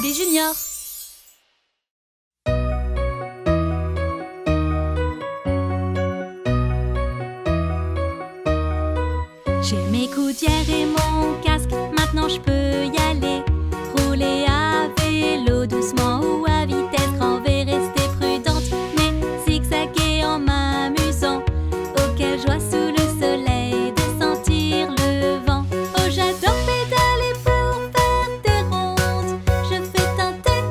bébé junior. J'ai mes gouttières et mon casque, maintenant je peux y aller. Rouler à vélo doucement ou à vitesse grand V, rester prudente, mais zigzaguer en m'amusant. Oh quelle joie sous le soleil de sentir le vent. Oh j'adore pédaler pour faire des rondes. Je fais teinter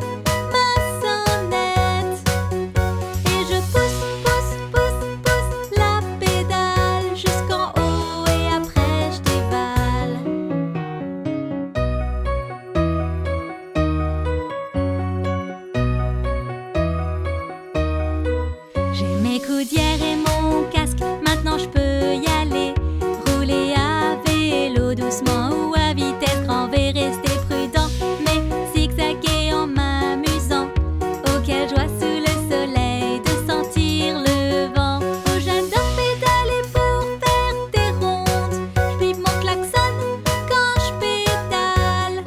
ma sonnette et je pousse, pousse, pousse, pousse la pédale jusqu'en haut et après je dévale. J'ai mes coudières et mon casque, maintenant je peux y aller. Rouler à vélo doucement ou à vitesse grand V, rester prudent, mais zigzaguer en m'amusant. Oh quelle joie sous le soleil de sentir le vent. Oh j'adore pédaler pour faire des rondes. Je bip mon klaxon quand je pédale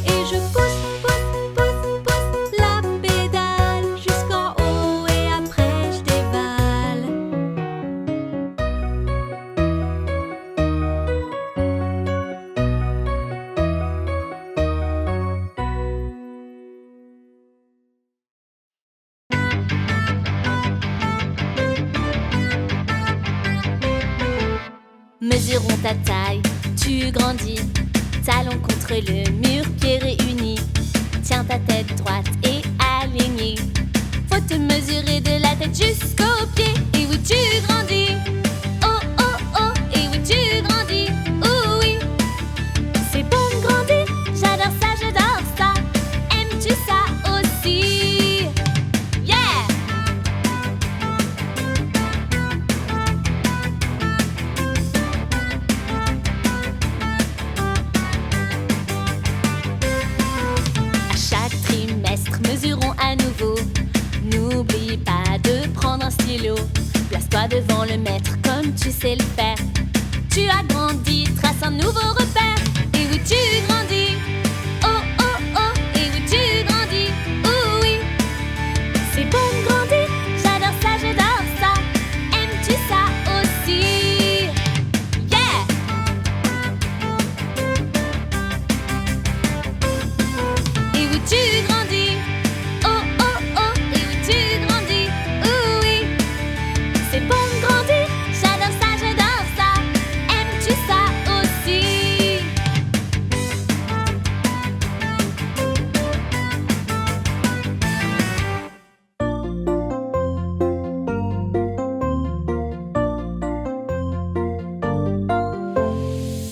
et je pousse, pousse, pousse, pousse la pédale jusqu'en haut et après je dévale. Mesurons ta taille, tu grandis. Talons contre le mur, pieds réunis. Tiens ta tête droite et alignée. Faut te mesurer de la tête jusqu'aux pieds. Et oui, tu grandis. Oh, oh, oh, et oui, tu grandis. Oh oui, c'est bon de grandir. J'adore ça, j'adore ça. Aimes-tu ça aussi? Yeah! À chaque trimestre, mesurons à nouveau. N'oublie pas de prendre un stylo. Place-toi devant le maître comme tu sais le faire. Tu as grandi, trace un nouveau repère. Et oui, tu grandis. Oh, oh, oh, et oui, tu grandis. Oh oui, c'est bon de grandir. J'adore ça, j'adore ça. Aimes-tu ça aussi? Yeah! Et oui, tu grandis. Oh, oh, oh, et oui, tu grandis. Oh oui, c'est bon de grandir. J'adore ça, j'adore ça. Aimes-tu ça aussi?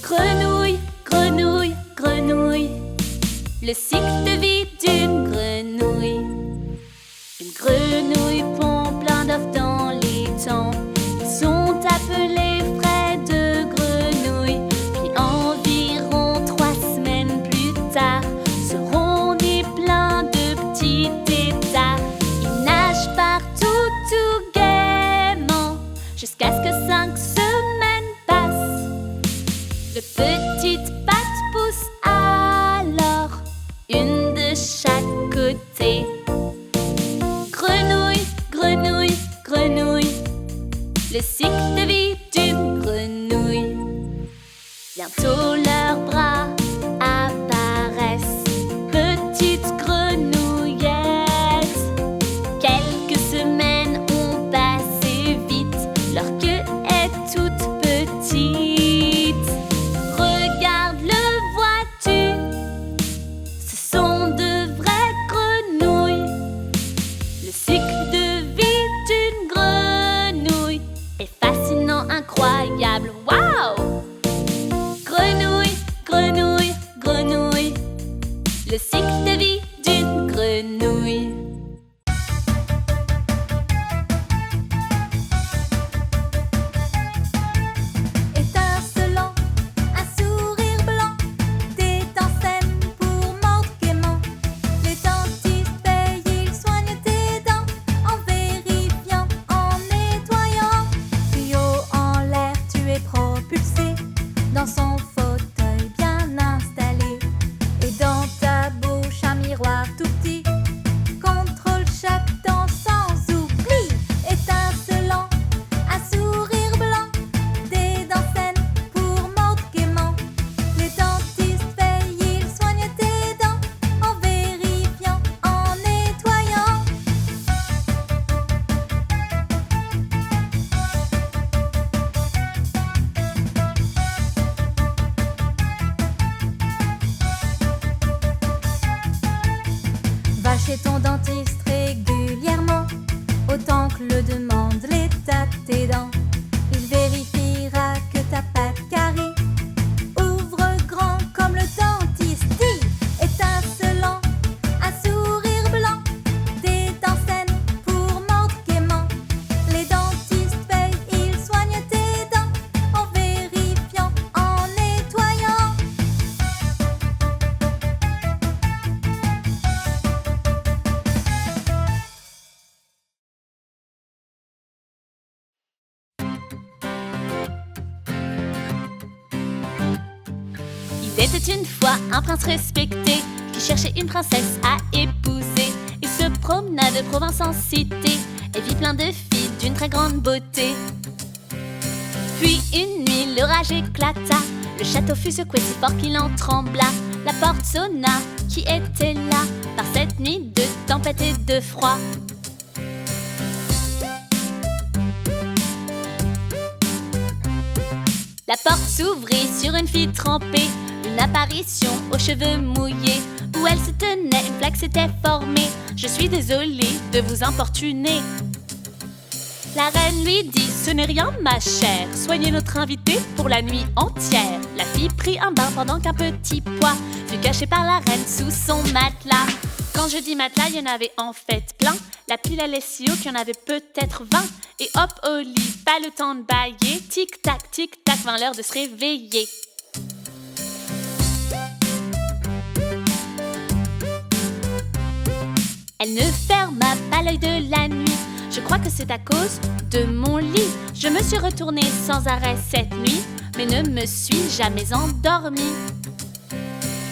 Grenouille, grenouille, grenouille. Le cycle de vie d'une grenouille. Une grenouille pond plein d'œufs dans les temps. Ils sont appelés frais de grenouille. Puis environ 3 semaines plus tard, seront nés plein de petits têtards. Ils nagent partout tout gaiement jusqu'à ce que 5 semaines passent. De petites pattes poussent alors, une de chaque côté. Grenouille, grenouille, grenouille. Le cycle de vie d'une grenouille. Bientôt leurs bras apparaissent. Petites grenouillettes. Quelques semaines ont passé vite. Leur queue est toute petite. Regarde, le vois-tu? Ce sont de vraies grenouilles. Le cycle de vie d'une grenouille est fascinant, incroyable. Waouh! Grenouille, grenouille, grenouille. Le cycle de vie d'une grenouille. Étincelant, un sourire blanc, des dents saines pour mordre gaiement. Les dentistes payent, ils soignent tes dents en vérifiant, en nettoyant. Tuyau en l'air, tu es propulsé dans son fauteuil bien installé. Et dans ta bouche chez ton dentiste régulièrement, autant que le demande l'état de tes dents. Il vérifiera que t'as pas de carie. Ouvre grand comme le dentiste dit, étincelant, un sourire blanc, des dents saines pour mordre gaiement. Les dentistes veillent, ils soignent tes dents en vérifiant, en nettoyant. Il était une fois un prince respecté qui cherchait une princesse à épouser. Il se promena de province en cité et vit plein de filles d'une très grande beauté. Puis une nuit l'orage éclata, le château fut secoué si fort qu'il en trembla. La porte sonna, qui était là par cette nuit de tempête et de froid? La porte s'ouvrit sur une fille trempée, une apparition aux cheveux mouillés. Où elle se tenait, une plaque s'était formée. Je suis désolée de vous importuner. La reine lui dit, ce n'est rien ma chère, soignez notre invité pour la nuit entière. La fille prit un bain pendant qu'un petit pois fut caché par la reine sous son matelas. Quand je dis matelas, il y en avait en fait plein. La pile allait si haut qu'il y en avait peut-être 20. Et hop au lit, pas le temps de bailler. Tic-tac, vint l'heure de se réveiller. Elle ne ferma pas l'œil de la nuit. Je crois que c'est à cause de mon lit. Je me suis retournée sans arrêt cette nuit, mais ne me suis jamais endormie.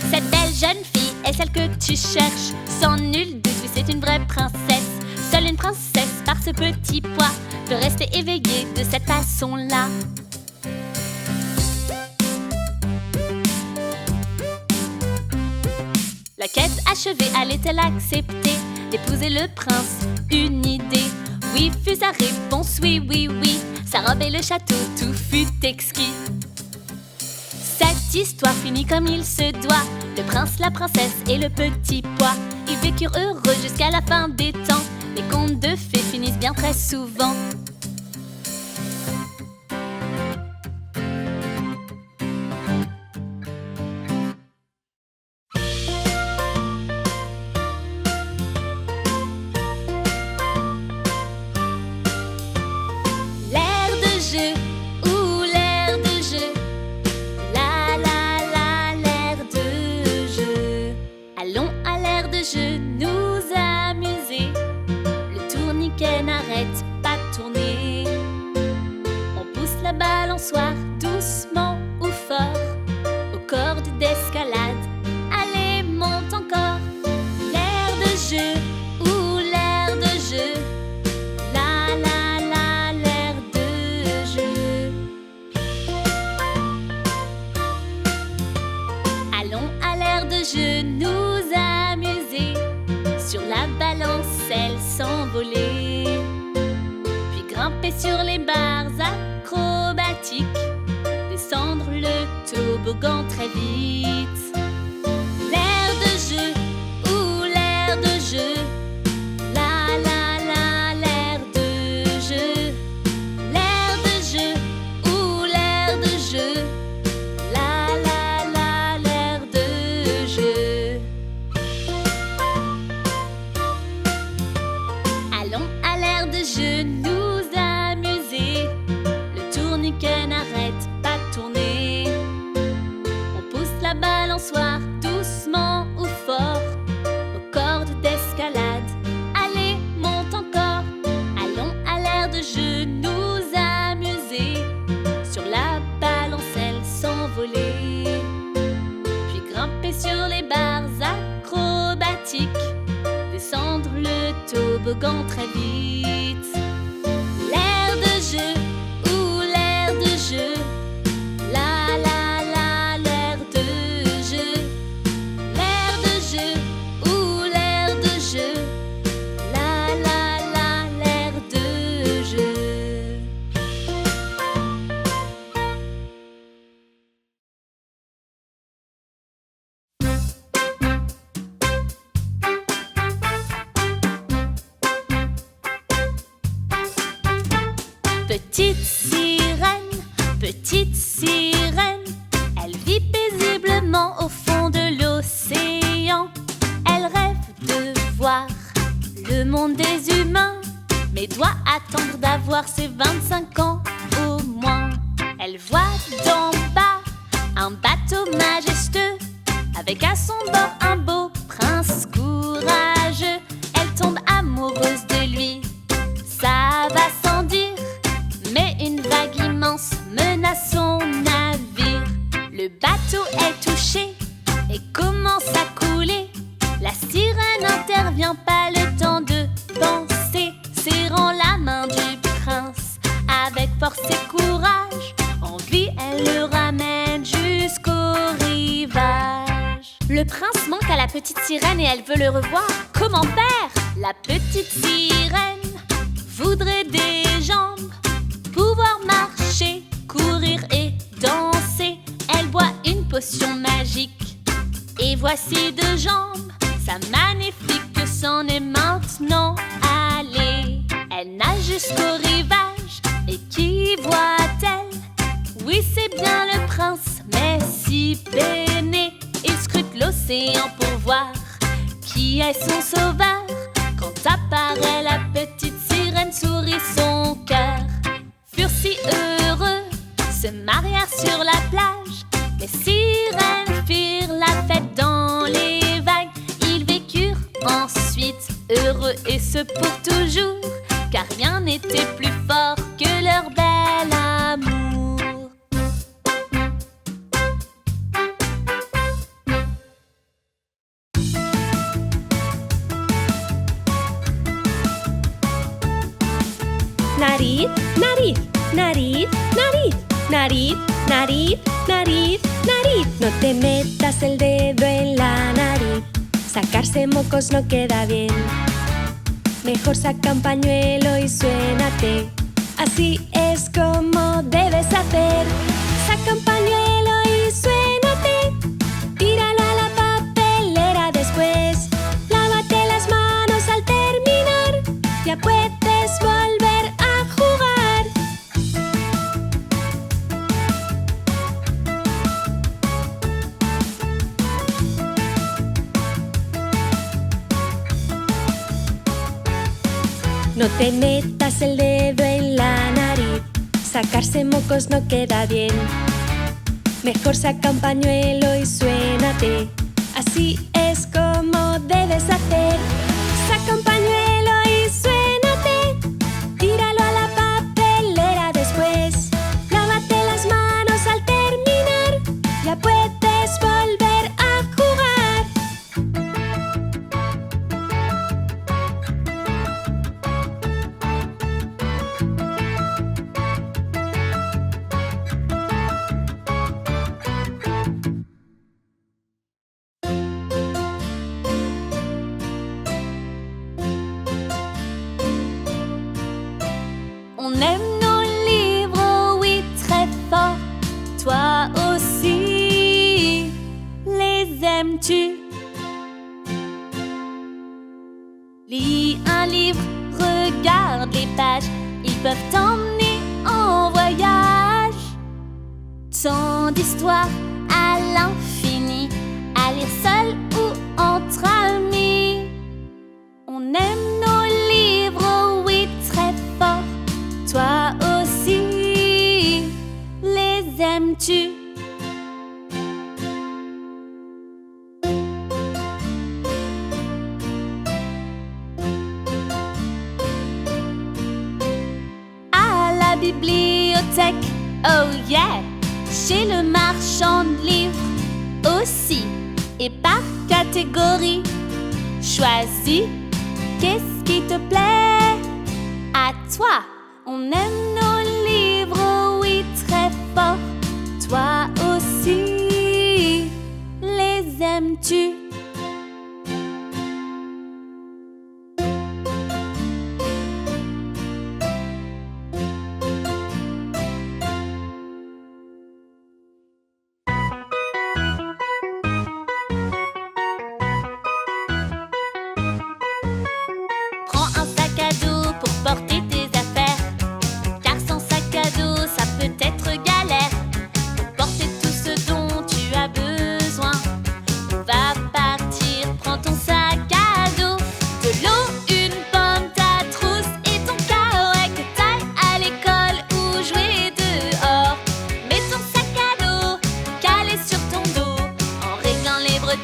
Cette belle jeune fille est celle que tu cherches. Sans nul doute, oui, c'est une vraie princesse. Seule une princesse, par ce petit pois, peut rester éveillée de cette façon-là. La quête achevée, allait-elle accepter d'épouser le prince? Une idée, oui fut sa réponse, oui, oui, oui. Sa robe et le château, tout fut exquis. Cette histoire finit comme il se doit. Le prince, la princesse et le petit pois, ils vécurent heureux jusqu'à la fin des temps. Les contes de fées finissent bien très souvent. Balançoire doucement ou fort, aux cordes d'escalade, allez monte encore. L'air de jeu ou l'air de jeu, la la la l'air de jeu. Allons à l'air de jeu nous amuser, sur la balancelle s'envoler, puis grimper sur les barres acrobatiques, descendre le toboggan très vite. L'air de jeu ou l'air de jeu, la la la l'air de jeu. L'air de jeu ou l'air de jeu, la la la l'air de jeu. Allons à l'air de jeu nous amuser, le tourniquet n'arrête pas de tourner. On pousse la balançoire doucement ou fort, aux cordes d'escalade, allez monte encore. Allons à l'air de jeu nous amuser, sur la balancelle s'envoler, puis grimper sur les barres acrobatiques, descendre le toboggan très vite. L'air de jeu ou l'air de jeu, la la la l'air de jeu. L'air de jeu ou l'air de jeu, la la la l'air de jeu. avoir ses 25 ans au moins. Elle voit d'en bas un bateau majestueux, avec à son bord un beau prince courageux. Elle tombe amoureuse de lui, ça va sans dire, mais une vague immense menace son navire. Le bateau est touché et commence à couler. La sirène intervient, pas le temps de penser, serrant la main du prince avec force et courage. En vie, elle le ramène jusqu'au rivage. Le prince manque à la petite sirène et elle veut le revoir. Comment faire? La petite sirène voudrait des jambes, pouvoir marcher, courir et danser. Elle boit une potion magique et voici 2 jambes. Sa magnifique s'en est maintenant allée. Elle nage jusqu'au rivage et qui voit-elle? Oui, c'est bien le prince, mais si peiné. Il scrute l'océan pour voir qui est son sauveur. Quand apparaît la petite sirène, sourit son cœur. Furent si heureux, se marièrent sur la plage. Les sirènes firent la fête dans les vagues. Ils vécurent ensuite heureux et ce pour toujours, car rien n'était plus fort que leur bel amour. Nariz, nariz, nariz, nariz, nariz, nariz, nariz, nariz. No te metas el dedo en la nariz. Sacarse mocos no queda bien. Mejor saca un pañuelo y suénate. Así es como debes hacer. Saca un pañuelo y suénate. Tíralo a la papelera después. Lávate las manos al terminar. Ya puedes volver a jugar. No te metas el dedo en la nariz. Sacarse mocos no queda bien. Mejor saca un pañuelo y suénate. Así es como debes hacer. Saca un pañuelo y suénate. Tíralo a la papelera después. Lávate las manos al terminar. Ya puedes volver a jugar. On aime nos livres, oui, très fort. Toi aussi, les aimes-tu? Lis un livre, regarde les pages. Ils peuvent t'emmener en voyage. Tant d'histoires à l'infini, à lire seul ou entre amis. On aime nos livres, oui, très fort. Toi aussi, les aimes-tu? À la bibliothèque, oh yeah, chez le marchand de livres aussi. Et par catégorie, choisis qu'est-ce qui te plaît à toi. On aime nos livres, oui, très fort. Toi aussi, les aimes-tu? Prends un sac à dos pour porter tes affaires, car sans sac à dos, ça peut être galère.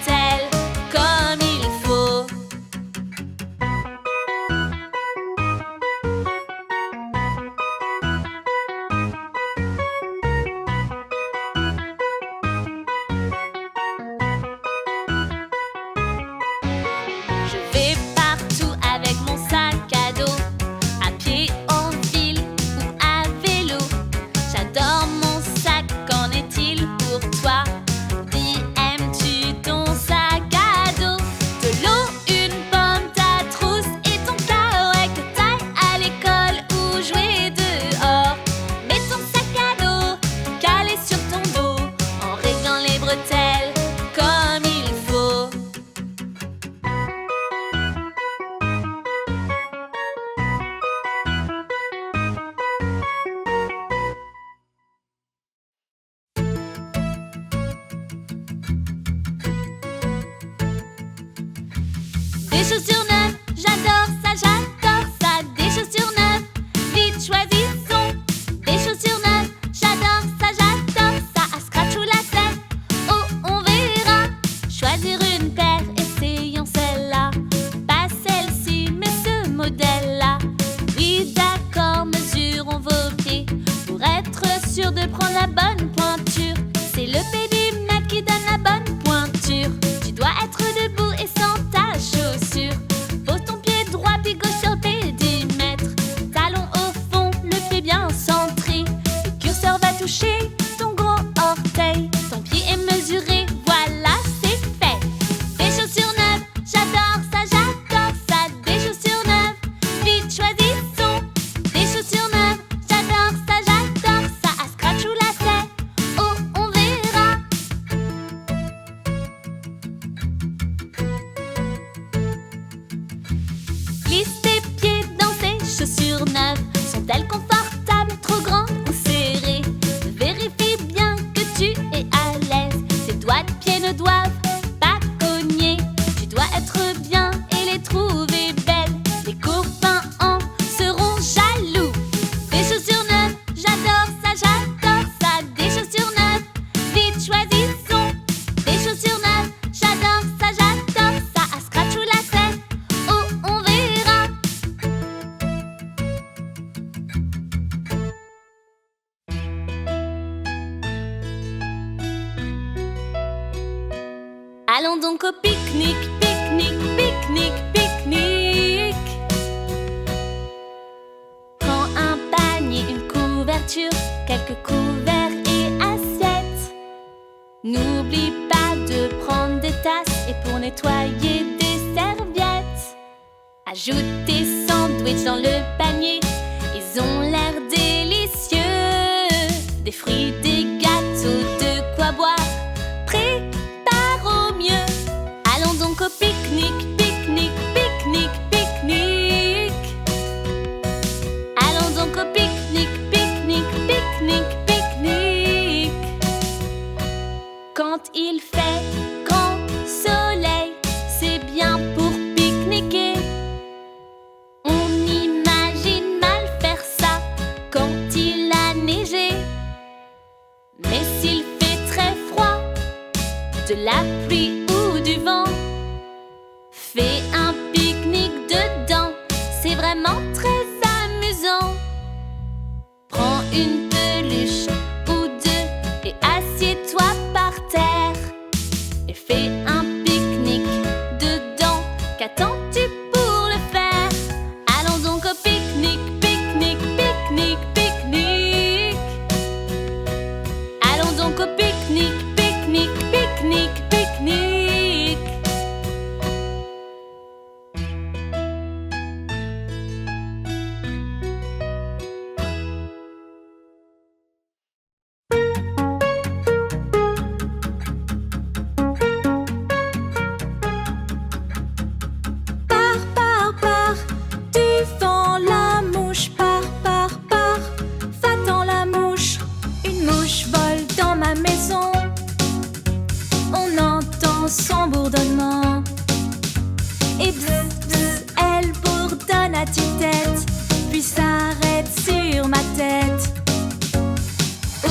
bretelles comme il faut. Je vais partout avec mon sac à dos, à pied, en ville ou à vélo. J'adore mon sac, qu'en est-il pour toi? Dis, aimes-tu ton sac à dos? De l'eau, une pomme, ta trousse et ton kawaii que t'ailles à l'école ou jouer dehors. Mets ton sac à dos calé sur ton dos en réglant les bretelles comme il faut. Des chaussures neuves, j'adore ça, j'adore ça. Des chaussures neuves, vite choisissons. Des chaussures neuves, j'adore ça, j'adore ça. À scratch ou lacet, oh on verra. Choisir une paire, essayons celle-là. Pas celle-ci, mais ce modèle-là. Oui d'accord, mesurons vos pieds pour être sûr de prendre la bonne pointure. C'est le pédimètre qui donne la bonne pointure. Tu dois être debout et sans ta chaussure. Pose ton pied droit puis gauche sur le pédimètre. Talon au fond, le pied bien centré. Le curseur va toucher ton gros orteil. Ton pied est mesuré, voilà c'est fait. Des chaussures neuves, j'adore ça, j'adore ça. Des chaussures neuves, vite choisissons. Des chaussures neuves, j'adore ça, j'adore ça. À scratch ou lacet, oh on verra. Glisse tes pieds dans ces chaussures neuves. Sont-elles confortables, trop grandes ou serrées? Vérifie bien que tu es à l'aise. Tes doigts de pied ne doivent pas cogner. Tu dois être bien et les trouver belles. Les copains en seront jaloux. Des chaussures neuves, j'adore ça, j'adore ça. Des chaussures neuves, vite choisissons. Des chaussures neuves, j'adore ça, j'adore ça. À scratch ou lacet, oh on verra. Allons donc au pique-nique, pique-nique, pique-nique, pique-nique. Prends un panier, une couverture, quelques couverts et assiettes. N'oublie pas de prendre des tasses et pour nettoyer des serviettes. Ajoute tes sandwichs dans le panier, ils ont l'air délicieux. Des fruits, des gâteaux, de quoi boire, prépare au mieux. Allons donc au pique-nique, pique-nique, pique-nique, pique-nique. Allons donc au pique-nique, pique-nique, pique-nique, pique-nique. Quand il fait grand soleil, c'est bien pour pique-niquer. On imagine mal faire ça quand il a neigé. Mais s'il fait très froid, de la pluie ou du vent, fais un pique-nique dedans, c'est vraiment très amusant. Prends une peluche ou deux et assieds-toi par terre et fais un pique-nique dedans. Qu'attends-tu pour le faire? Allons donc au pique-nique, pique-nique, pique-nique, pique-nique. Allons donc au pique-nique, pique-nique, pique-nique, pique-nique. Pars, tu fends la mouche. Pars, va-t'en la mouche. Une mouche vole dans ma maison. On entend son bourdonnement. Et elle bourdonne à tue-tête, puis s'arrête sur ma tête.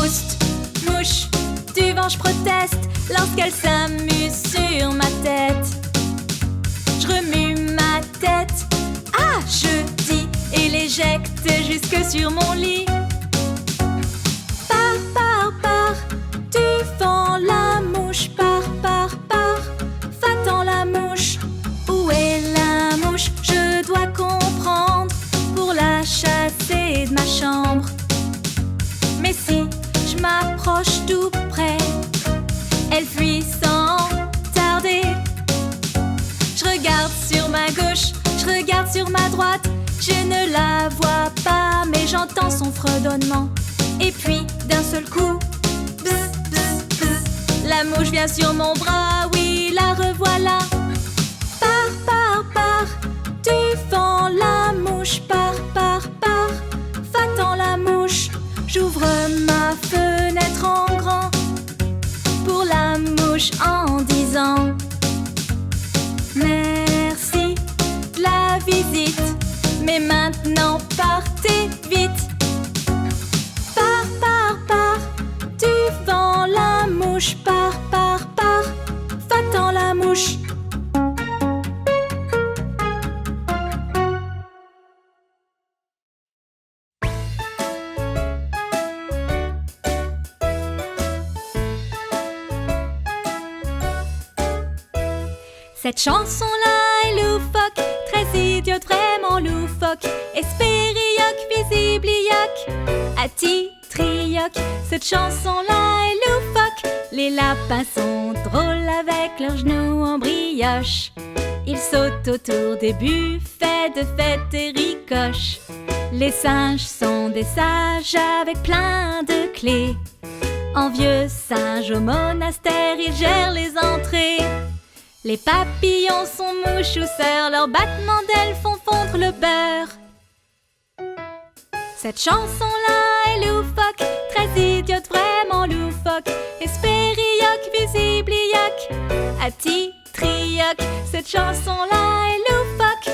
Oust, mouche, du vent je proteste lorsqu'elle s'amuse sur ma je dis, et l'éjecte jusque sur mon lit. Pars, pars, pars, tu fends la mouche. Pars, pars, pars, va-t'en la mouche. Où est la mouche? Je dois comprendre pour la chasser de ma chambre. Mais si je m'approche tout près, elle fuit sans tarder. Je regarde sur ma gauche, je regarde sur ma droite. Je ne la vois pas, mais j'entends son fredonnement. Et puis, d'un seul coup, bzz, bzz, bzz, la mouche vient sur mon bras, oui, la revoilà. Pars, pars, pars, tu fends la mouche. Pars, pars, pars, va-t'en la mouche. J'ouvre ma fenêtre en grand pour la mouche en disant merci de la visite, mais maintenant partez vite. Pars, pars, pars, tu fends la mouche. Pars, pars, pars, va-t'en la mouche. Cette chanson-là est loufoque, très idiote, vraiment loufoque. Espérioque, visiblioque, atitrioque. Cette chanson-là est loufoque. Les lapins sont drôles avec leurs genoux en brioche. Ils sautent autour des buffets de fête et ricochent. Les singes sont des sages avec plein de clés. En vieux singe au monastère, ils gèrent les entrées. Les papillons sont mouchousseurs, leurs battements d'ailes font fondre le beurre. Cette chanson-là est loufoque, très idiote, vraiment loufoque. Espérioque, visiblioque, atitrioque. Cette chanson-là est loufoque.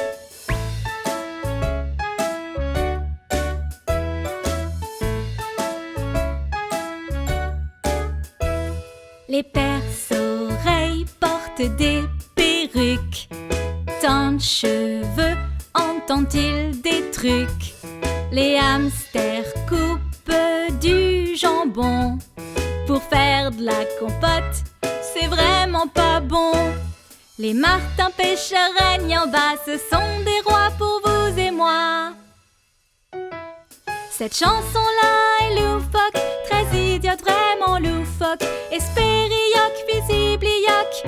Les perce-oreilles portent des perruques. Tant de cheveux, entendent-ils des trucs? Les hamsters coupent du jambon. Pour faire de la compote, c'est vraiment pas bon. Les martins pêcheurs règnent en bas, ce sont des rois pour vous et moi. Cette chanson-là est loufoque, très idiote, vraiment loufoque. Espérioque, visiblioque,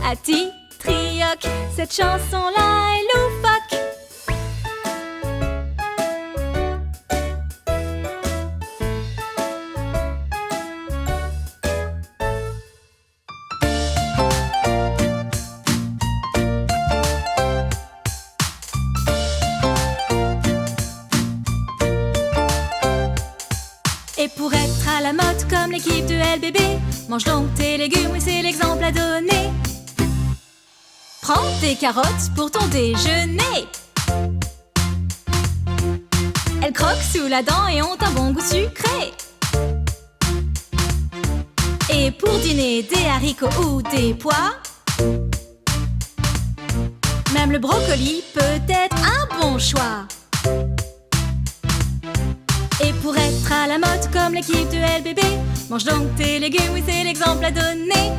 atitrioque. Cette chanson-là est loufoque. Et pour être à la mode comme l'équipe de LBB, mange donc tes légumes, oui c'est l'exemple à donner. Prends tes carottes pour ton déjeuner. Elles croquent sous la dent et ont un bon goût sucré. Et pour dîner, des haricots ou des pois. Même le brocoli peut être un bon choix. Et pour être à la mode comme l'équipe de LBB, mange donc tes légumes, oui c'est l'exemple à donner.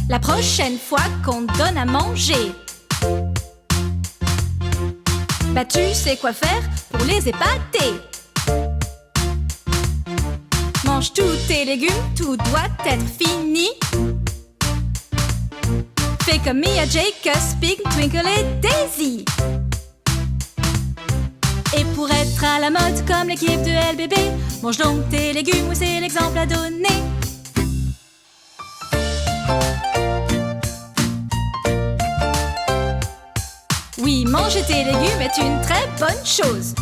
La prochaine fois qu'on te donne à manger, bah tu sais quoi faire pour les épater. Mange tous tes légumes, tout doit être fini. Fais comme Mia, Jacobs, Pig, Twinkle et Daisy. Et pour être à la mode comme l'équipe de LBB, mange donc tes légumes, oui c'est l'exemple à donner. Oui, manger tes légumes est une très bonne chose.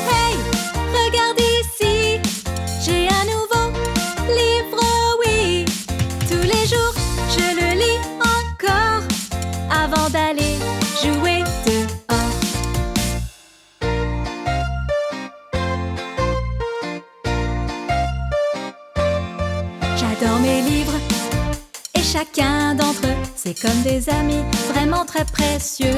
Hey, regarde ici, j'ai un nouveau livre, oui J'adore mes livres et chacun d'entre eux, c'est comme des amis vraiment très précieux.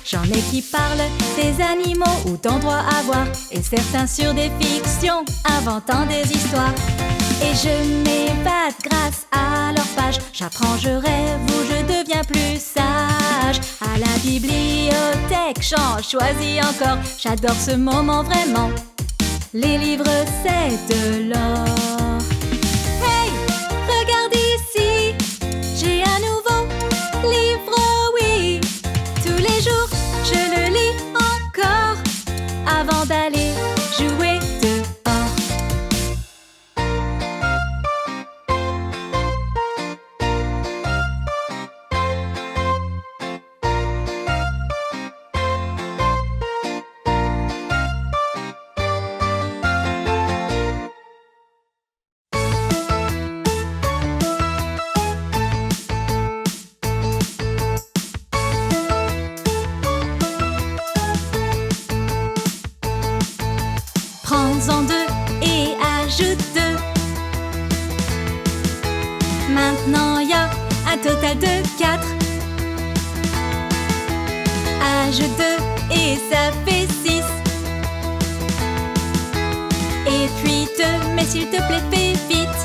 J'en ai qui parlent des animaux ou d'endroits à voir, et certains sur des fictions, inventant des histoires. Et je m'évade grâce à leurs pages. J'apprends, je rêve ou je deviens plus sage. À la bibliothèque, j'en choisis encore. J'adore ce moment vraiment. Les livres, c'est de l'or. Hey, regarde ici, j'ai un nouveau livre, oui. Tous les jours, je le lis encore avant d'aller jouer dehors. Prends-en 2 et ajoute 2. Maintenant il y a un total de 4. Ajoute 2 et ça fait 6. Et puis 2, mais s'il te plaît fais vite.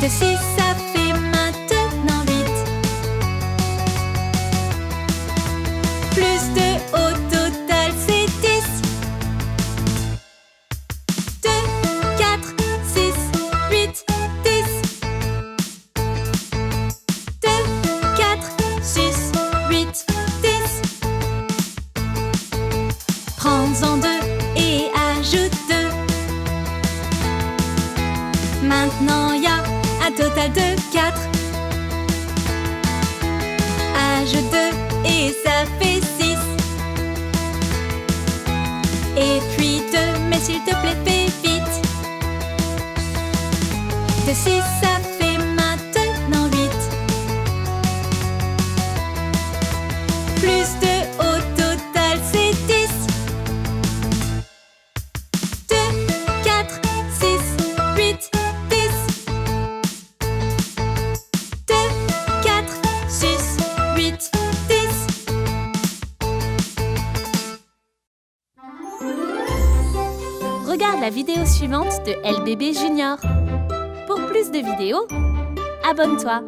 De 6 ça fait maintenant 8. Plus 2 au total c'est 10. 2, 4, 6, 8, 10. 2, 4, 6, 8, 10. Prends-en 2 et ajoute 2. Maintenant il y a un total de 4. Ajoute 2 et ça fait 6. Et puis 2, mais s'il te plaît fais vite. De 6 ça fait maintenant 8. Plus 2 au total c'est 10. 2, 4, 6, 8, 10. 2, 4, 6, 8, 10. Regarde la vidéo suivante de LBB Junior. Pour plus de vidéos, abonne-toi.